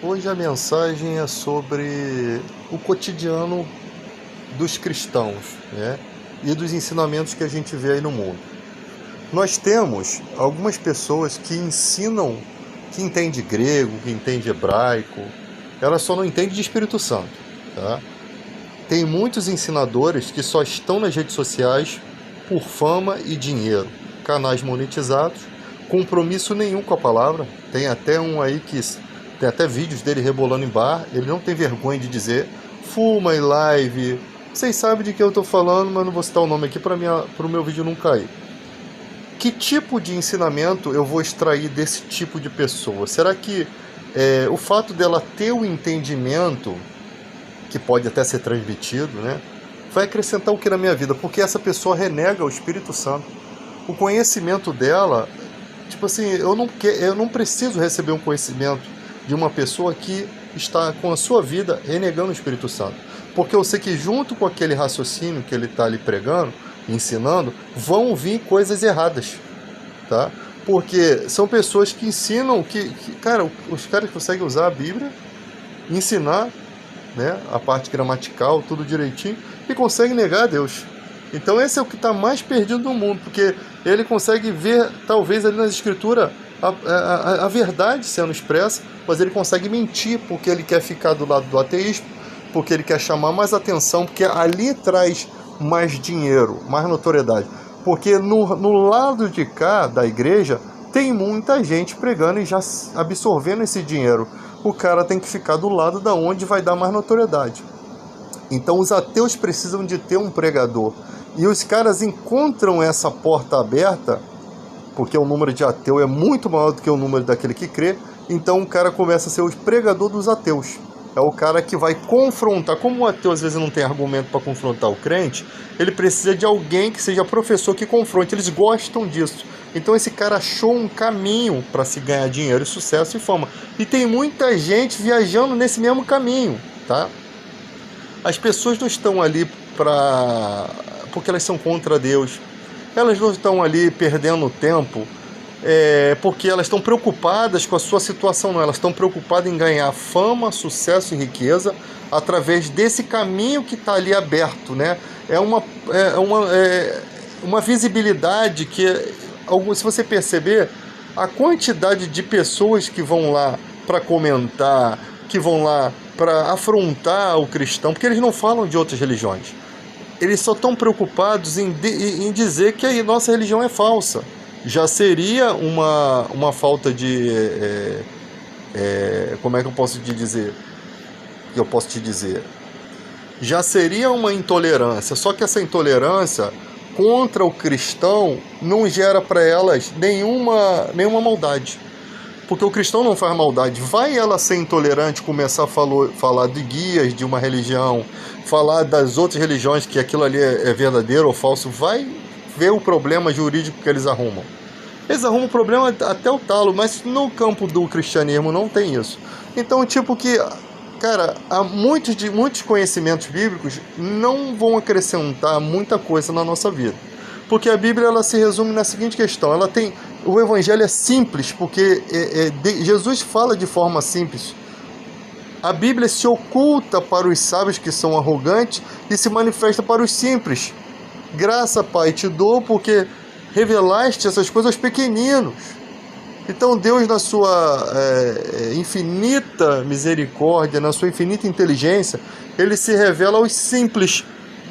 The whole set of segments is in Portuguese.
Hoje a mensagem é sobre o cotidiano dos cristãos, né? E dos ensinamentos que a gente vê aí no mundo. Nós temos algumas pessoas que ensinam, que entende grego, que entende hebraico, elas só não entendem de Espírito Santo, tá? Tem muitos ensinadores que só estão nas redes sociais por fama e dinheiro, canais monetizados, compromisso nenhum com a palavra. Tem até um aí que tem até vídeos dele rebolando em bar, ele não tem vergonha de dizer fuma em live. Vocês sabem de que eu estou falando, mas não vou citar o nome aqui para o meu vídeo não cair. Que tipo de ensinamento eu vou extrair desse tipo de pessoa? Será que o fato dela ter o entendimento, que pode até ser transmitido, né, vai acrescentar o que na minha vida? Porque essa pessoa renega o Espírito Santo. O conhecimento dela, tipo assim, eu não preciso receber um conhecimento de uma pessoa que está com a sua vida renegando o Espírito Santo. Porque eu sei que junto com aquele raciocínio que ele está ali pregando, ensinando, vão vir coisas erradas, tá? Porque são pessoas que ensinam cara, os caras conseguem usar a Bíblia, ensinar, né, a parte gramatical, tudo direitinho, e conseguem negar a Deus. Então esse é o que está mais perdido no mundo, porque ele consegue ver, talvez ali nas escrituras, a verdade sendo expressa, mas ele consegue mentir, porque ele quer ficar do lado do ateísmo, porque ele quer chamar mais atenção, porque ali traz mais dinheiro, mais notoriedade. Porque no lado de cá da igreja tem muita gente pregando e já absorvendo esse dinheiro. O cara tem que ficar do lado da onde vai dar mais notoriedade. Então os ateus precisam de ter um pregador. E os caras encontram essa porta aberta, porque o número de ateu é muito maior do que o número daquele que crê. Então o cara começa a ser o pregador dos ateus. É o cara que vai confrontar. Como o ateu às vezes não tem argumento para confrontar o crente, ele precisa de alguém que seja professor que confronte. Eles gostam disso. Então esse cara achou um caminho para se ganhar dinheiro, sucesso e fama. E tem muita gente viajando nesse mesmo caminho, tá? As pessoas não estão ali porque elas são contra Deus. Elas não estão ali perdendo tempo porque elas estão preocupadas com a sua situação, não. Elas estão preocupadas em ganhar fama, sucesso e riqueza através desse caminho que está ali aberto, né? É uma visibilidade que, se você perceber, a quantidade de pessoas que vão lá para comentar, que vão lá para afrontar o cristão, porque eles não falam de outras religiões. Eles só estão preocupados em dizer que a nossa religião é falsa. Já seria uma falta de... como é que eu posso te dizer? Já seria uma intolerância, só que essa intolerância contra o cristão não gera para elas nenhuma maldade. Porque o cristão não faz maldade. Vai ela ser intolerante, começar a falar de guias de uma religião, falar das outras religiões, que aquilo ali é verdadeiro ou falso, vai ver o problema jurídico que eles arrumam. Eles arrumam o problema até o talo, mas no campo do cristianismo não tem isso. Então, tipo que, cara, há muitos conhecimentos bíblicos não vão acrescentar muita coisa na nossa vida. Porque a Bíblia, ela se resume na seguinte questão: o Evangelho é simples, porque Jesus fala de forma simples. A Bíblia se oculta para os sábios que são arrogantes e se manifesta para os simples. Graça, Pai, te dou porque revelaste essas coisas aos pequeninos. Então Deus, na sua infinita misericórdia, na sua infinita inteligência, ele se revela aos simples,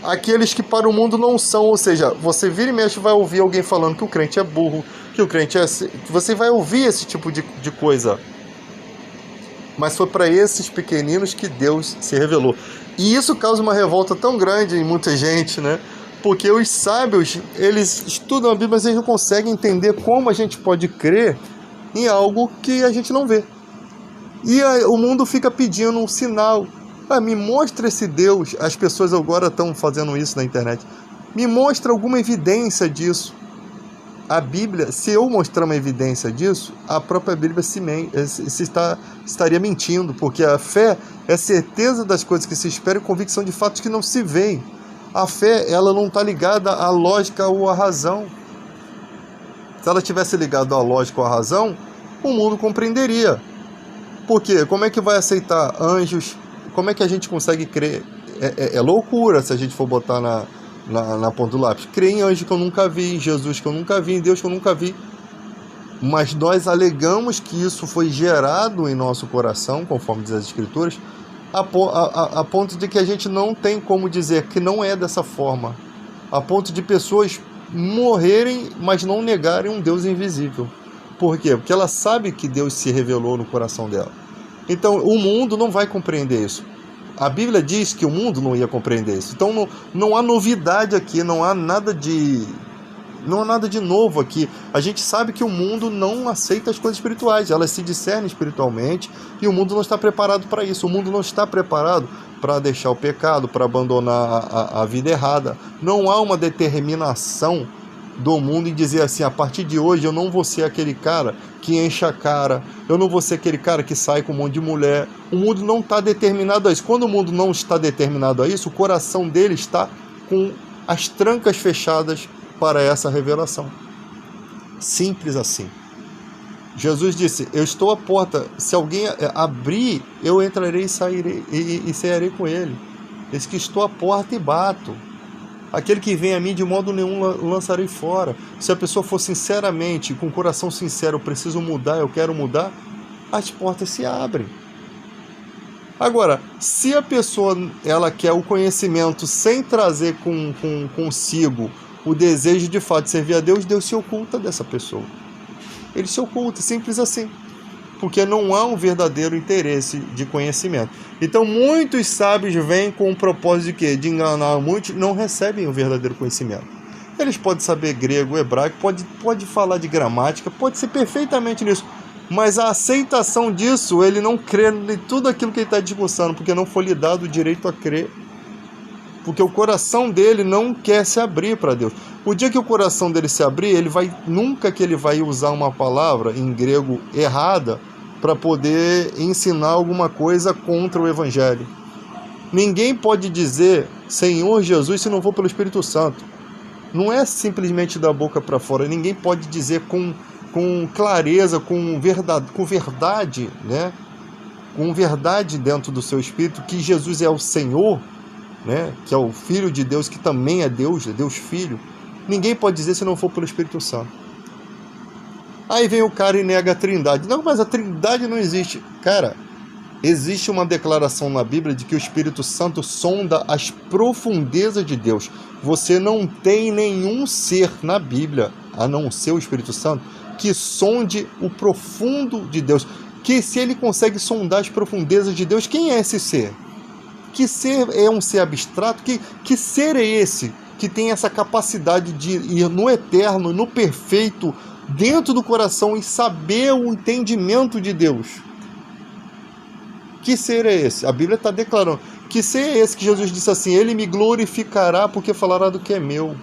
aqueles que para o mundo não são. Ou seja, você vira e mexe vai ouvir alguém falando que o crente é burro, que o crente é... Você vai ouvir esse tipo de coisa. Mas foi para esses pequeninos que Deus se revelou. E isso causa uma revolta tão grande em muita gente, né? Porque os sábios, eles estudam a Bíblia, mas eles não conseguem entender como a gente pode crer em algo que a gente não vê. E o mundo fica pedindo um sinal. Me mostra esse Deus. As pessoas agora estão fazendo isso na internet. Me mostra alguma evidência disso. A Bíblia, se eu mostrar uma evidência disso, a própria Bíblia estaria mentindo, porque a fé é certeza das coisas que se esperam e convicção de fatos que não se veem. A fé, ela não está ligada à lógica ou à razão. Se ela tivesse ligada à lógica ou à razão, o mundo compreenderia. Por quê? Como é que vai aceitar anjos? Como é que a gente consegue crer? É loucura se a gente for botar na ponta do lápis. Crer em anjo que eu nunca vi, em Jesus que eu nunca vi, em Deus que eu nunca vi. Mas nós alegamos que isso foi gerado em nosso coração, conforme diz as Escrituras, a ponto de que a gente não tem como dizer que não é dessa forma. A ponto de pessoas morrerem, mas não negarem um Deus invisível. Por quê? Porque ela sabe que Deus se revelou no coração dela. Então, o mundo não vai compreender isso. A Bíblia diz que o mundo não ia compreender isso. Então, não há novidade aqui, não há nada de novo aqui. A gente sabe que o mundo não aceita as coisas espirituais, elas se discernem espiritualmente e o mundo não está preparado para isso. O mundo não está preparado para deixar o pecado, para abandonar a vida errada. Não há uma determinação do mundo em dizer assim, a partir de hoje eu não vou ser aquele cara que enche a cara, eu não vou ser aquele cara que sai com um monte de mulher. O mundo não está determinado a isso. Quando o mundo não está determinado a isso, o coração dele está com as trancas fechadas para essa revelação. Simples assim. Jesus disse, eu estou à porta, se alguém abrir, eu entrarei e sairei e cearei com ele. Diz que estou à porta e bato. Aquele que vem a mim, de modo nenhum lançarei fora. Se a pessoa for sinceramente, com o coração sincero, eu preciso mudar, eu quero mudar, as portas se abrem. Agora, se a pessoa ela quer o conhecimento sem trazer consigo o desejo de fato de servir a Deus, Deus se oculta dessa pessoa. Ele se oculta, simples assim. Porque não há um verdadeiro interesse de conhecimento. Então muitos sábios vêm com o propósito de quê? De enganar muitos, não recebem o verdadeiro conhecimento. Eles podem saber grego, hebraico, pode falar de gramática, pode ser perfeitamente nisso. Mas a aceitação disso, ele não crê em tudo aquilo que ele está discursando, porque não foi lhe dado o direito a crer. Porque o coração dele não quer se abrir para Deus. O dia que o coração dele se abrir, nunca que ele vai usar uma palavra em grego errada para poder ensinar alguma coisa contra o Evangelho. Ninguém pode dizer Senhor Jesus se não for pelo Espírito Santo. Não é simplesmente da boca para fora. Ninguém pode dizer com clareza, com verdade, né? Com verdade dentro do seu espírito que Jesus é o Senhor, né? Que é o Filho de Deus, que também é Deus Filho. Ninguém pode dizer se não for pelo Espírito Santo. Aí vem o cara e nega a Trindade. Não, mas a Trindade não existe. Cara, existe uma declaração na Bíblia de que o Espírito Santo sonda as profundezas de Deus. Você não tem nenhum ser na Bíblia, a não ser o Espírito Santo, que sonde o profundo de Deus. Que se ele consegue sondar as profundezas de Deus, quem é esse ser? Que ser é um ser abstrato? Que ser é esse que tem essa capacidade de ir no eterno, no perfeito, dentro do coração e saber o entendimento de Deus? Que ser é esse? A Bíblia está declarando. Que ser é esse que Jesus disse assim, ele me glorificará porque falará do que é meu.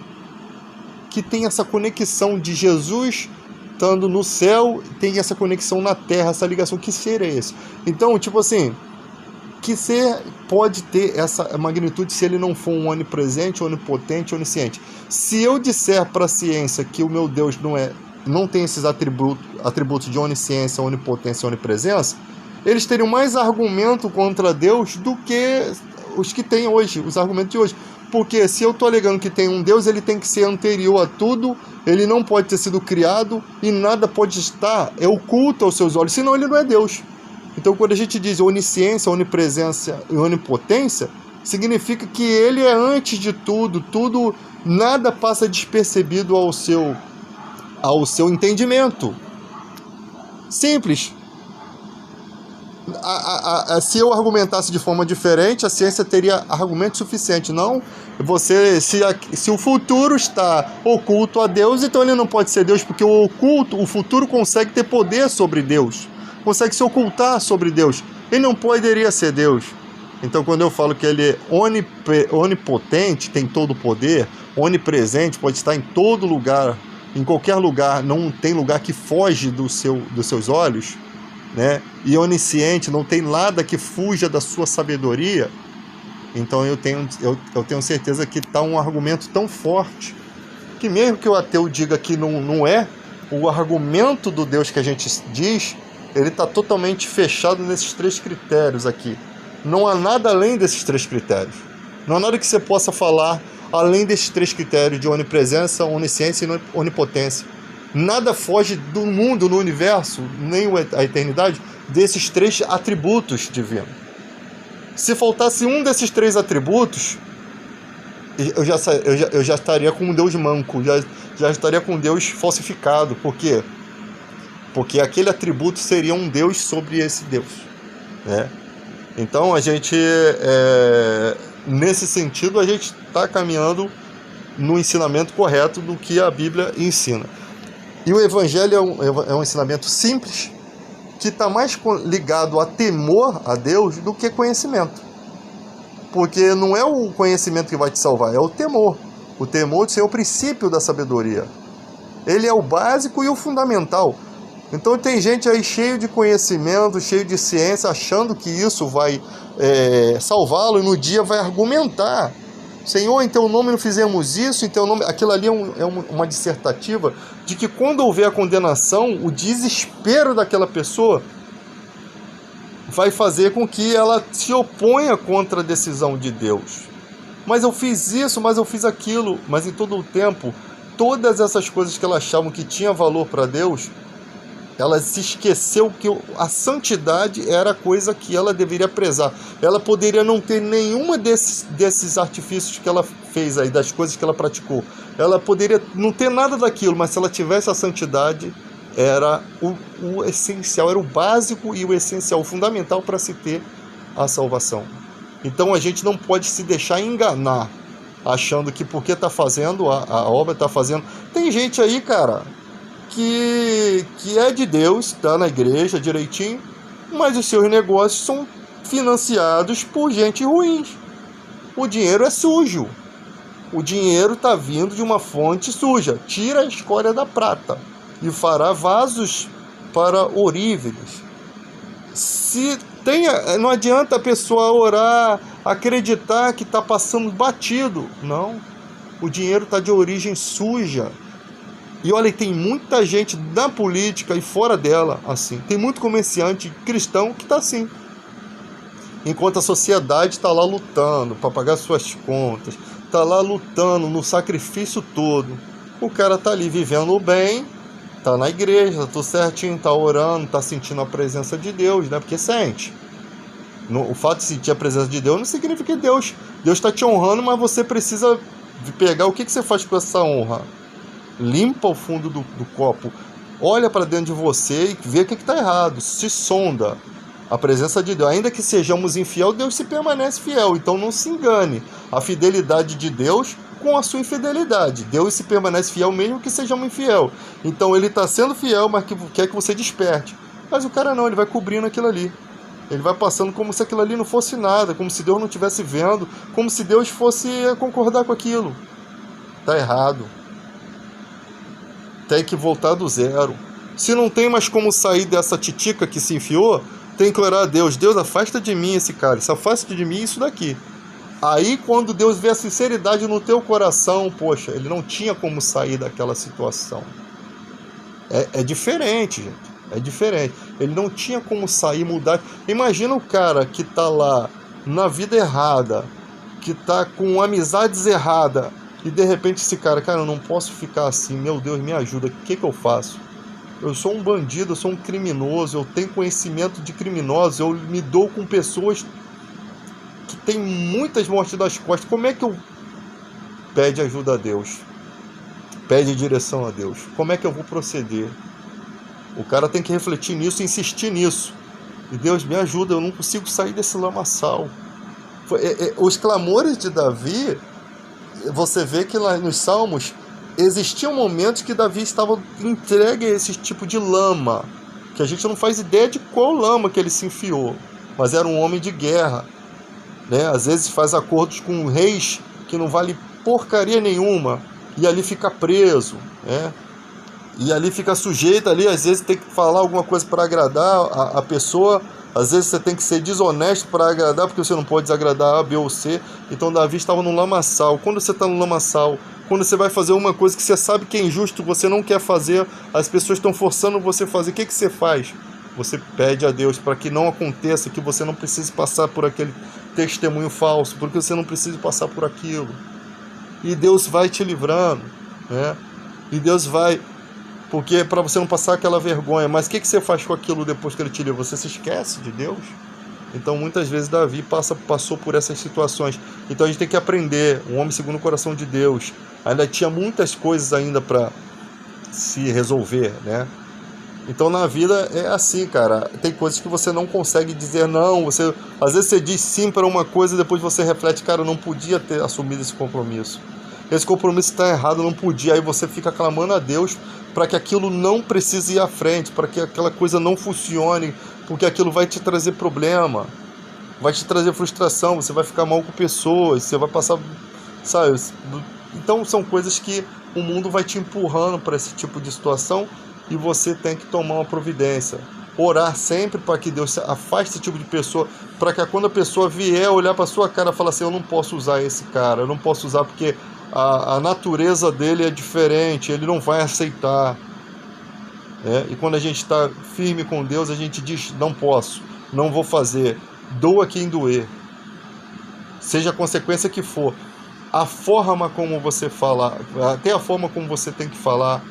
Que tem essa conexão de Jesus estando no céu, tem essa conexão na terra, essa ligação. Que ser é esse? Então, tipo assim, que ser pode ter essa magnitude se ele não for um onipresente, onipotente, onisciente? Se eu disser para a ciência que o meu Deus não tem esses atributos de onisciência, onipotência e onipresença, eles teriam mais argumento contra Deus do que os que tem hoje, os argumentos de hoje. Porque se eu estou alegando que tem um Deus, ele tem que ser anterior a tudo, ele não pode ter sido criado e nada pode estar oculto aos seus olhos, senão ele não é Deus. Então, quando a gente diz onisciência, onipresença e onipotência, significa que ele é antes de tudo, nada passa despercebido ao seu entendimento. Simples. Se eu argumentasse de forma diferente, a ciência teria argumento suficiente. Não, se o futuro está oculto a Deus, então ele não pode ser Deus, porque o futuro consegue ter poder sobre Deus, consegue se ocultar sobre Deus. Ele não poderia ser Deus. Então, quando eu falo que ele é onipotente, tem todo o poder, onipresente, pode estar em todo lugar, em qualquer lugar, não tem lugar que foge dos seus olhos, né? E onisciente, não tem nada que fuja da sua sabedoria. Então eu tenho certeza que está um argumento tão forte que mesmo que o ateu diga que não é, o argumento do Deus que a gente diz ele está totalmente fechado nesses 3 critérios aqui. Não há nada além desses 3 critérios. Não há nada que você possa falar além desses 3 critérios de onipresença, onisciência e onipotência. Nada foge do mundo, no universo, nem a eternidade, desses 3 atributos divinos. Se faltasse um desses 3 atributos, eu já estaria com um Deus manco, já estaria com um Deus falsificado. Por quê? Porque aquele atributo seria um Deus sobre esse Deus, né? Então, a gente, nesse sentido, a gente está caminhando no ensinamento correto do que a Bíblia ensina. E o Evangelho é um ensinamento simples, que está mais ligado a temor a Deus do que conhecimento. Porque não é o conhecimento que vai te salvar, é o temor. O temor de ser o princípio da sabedoria. Ele é o básico e o fundamental. Então tem gente aí cheio de conhecimento, cheio de ciência, achando que isso vai salvá-lo, e no dia vai argumentar. Senhor, em teu nome não fizemos isso, em teu nome... Aquilo ali é uma dissertativa de que quando houver a condenação, o desespero daquela pessoa vai fazer com que ela se oponha contra a decisão de Deus. Mas eu fiz isso, mas eu fiz aquilo. Mas em todo o tempo, todas essas coisas que ela achavam que tinha valor para Deus, ela se esqueceu que a santidade era a coisa que ela deveria prezar. Ela poderia não ter nenhuma desses artifícios que ela fez aí, das coisas que ela praticou. Ela poderia não ter nada daquilo, mas se ela tivesse a santidade, era o essencial, era o básico e o essencial, o fundamental para se ter a salvação. Então a gente não pode se deixar enganar, achando que porque está fazendo, a obra está fazendo... Tem gente aí, cara, que é de Deus, está na igreja direitinho, mas os seus negócios são financiados por gente ruim. O dinheiro é sujo. O dinheiro está vindo de uma fonte suja. Tira a escória da prata e fará vasos para oríveis. Não adianta a pessoa orar, acreditar que está passando batido. Não. O dinheiro está de origem suja. E olha, tem muita gente da política e fora dela assim. Tem muito comerciante cristão que está assim. Enquanto a sociedade está lá lutando para pagar suas contas, está lá lutando no sacrifício todo, o cara está ali vivendo bem, está na igreja, tudo certinho, está orando, está sentindo a presença de Deus, né? Porque sente. O fato de sentir a presença de Deus não significa que Deus está te honrando, mas você precisa pegar o que você faz com essa honra. Limpa o fundo do copo, olha para dentro de você e vê o que está errado, se sonda a presença de Deus. Ainda que sejamos infiel, Deus se permanece fiel, então não se engane a fidelidade de Deus com a sua infidelidade. Deus se permanece fiel mesmo que sejamos infiel. Então ele está sendo fiel, mas quer que você desperte. Mas o cara não, ele vai cobrindo aquilo ali. Ele vai passando como se aquilo ali não fosse nada, como se Deus não estivesse vendo, como se Deus fosse concordar com aquilo. Está errado. Tem que voltar do zero. Se não tem mais como sair dessa titica que se enfiou, tem que orar a Deus. Deus, afasta de mim esse cara. Se afasta de mim isso daqui. Aí quando Deus vê a sinceridade no teu coração, poxa, ele não tinha como sair daquela situação. É diferente, gente. É diferente. Ele não tinha como sair, mudar. Imagina o cara que está lá na vida errada, que está com amizades erradas, e de repente esse cara, eu não posso ficar assim, meu Deus, me ajuda, o que eu faço? Eu sou um bandido, eu sou um criminoso, eu tenho conhecimento de criminosos, eu me dou com pessoas que têm muitas mortes das costas. Como é que eu pede ajuda a Deus? Pede direção a Deus. Como é que eu vou proceder? O cara tem que refletir nisso e insistir nisso. E Deus, me ajuda, eu não consigo sair desse lamaçal. Os clamores de Davi, você vê que lá nos Salmos existiam momentos que Davi estava entregue a esse tipo de lama, que a gente não faz ideia de qual lama que ele se enfiou, mas era um homem de guerra, né? Às vezes faz acordos com reis que não vale porcaria nenhuma, e ali fica preso, né? E ali fica sujeito ali, às vezes tem que falar alguma coisa para agradar a pessoa, às vezes você tem que ser desonesto para agradar, porque você não pode desagradar A, B ou C. Então Davi estava no lamaçal. Quando você está no lamaçal, quando você vai fazer uma coisa que você sabe que é injusto, você não quer fazer, as pessoas estão forçando você a fazer, o que você faz? você pede a Deus para que não aconteça, que você não precise passar por aquele testemunho falso, porque você não precisa passar por aquilo. E Deus vai te livrando, né? E Deus vai, porque para você não passar aquela vergonha. Mas o que você faz com aquilo depois que Ele te livra? Você se esquece de Deus? Então muitas vezes Davi passou por essas situações. Então a gente tem que aprender, um homem segundo o coração de Deus, ainda tinha muitas coisas ainda para se resolver, né? Então na vida é assim, cara, tem coisas que você não consegue dizer não, às vezes você diz sim para uma coisa e depois você reflete, cara, eu não podia ter assumido esse compromisso. Esse compromisso está errado, eu não podia. Aí você fica clamando a Deus para que aquilo não precise ir à frente, para que aquela coisa não funcione, porque aquilo vai te trazer problema, vai te trazer frustração, você vai ficar mal com pessoas, você vai passar, sabe? Então são coisas que o mundo vai te empurrando para esse tipo de situação e você tem que tomar uma providência. Orar sempre para que Deus afaste esse tipo de pessoa, para que quando a pessoa vier olhar para sua cara e falar assim, eu não posso usar esse cara, eu não posso usar porque a natureza dele é diferente, ele não vai aceitar. E quando a gente está firme com Deus, a gente diz, não posso, não vou fazer, doa quem doer, seja a consequência que for. A forma como você fala, até a forma como você tem que falar,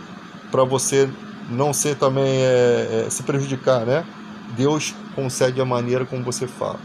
para você não ser também se prejudicar, né? Deus concede a maneira como você fala.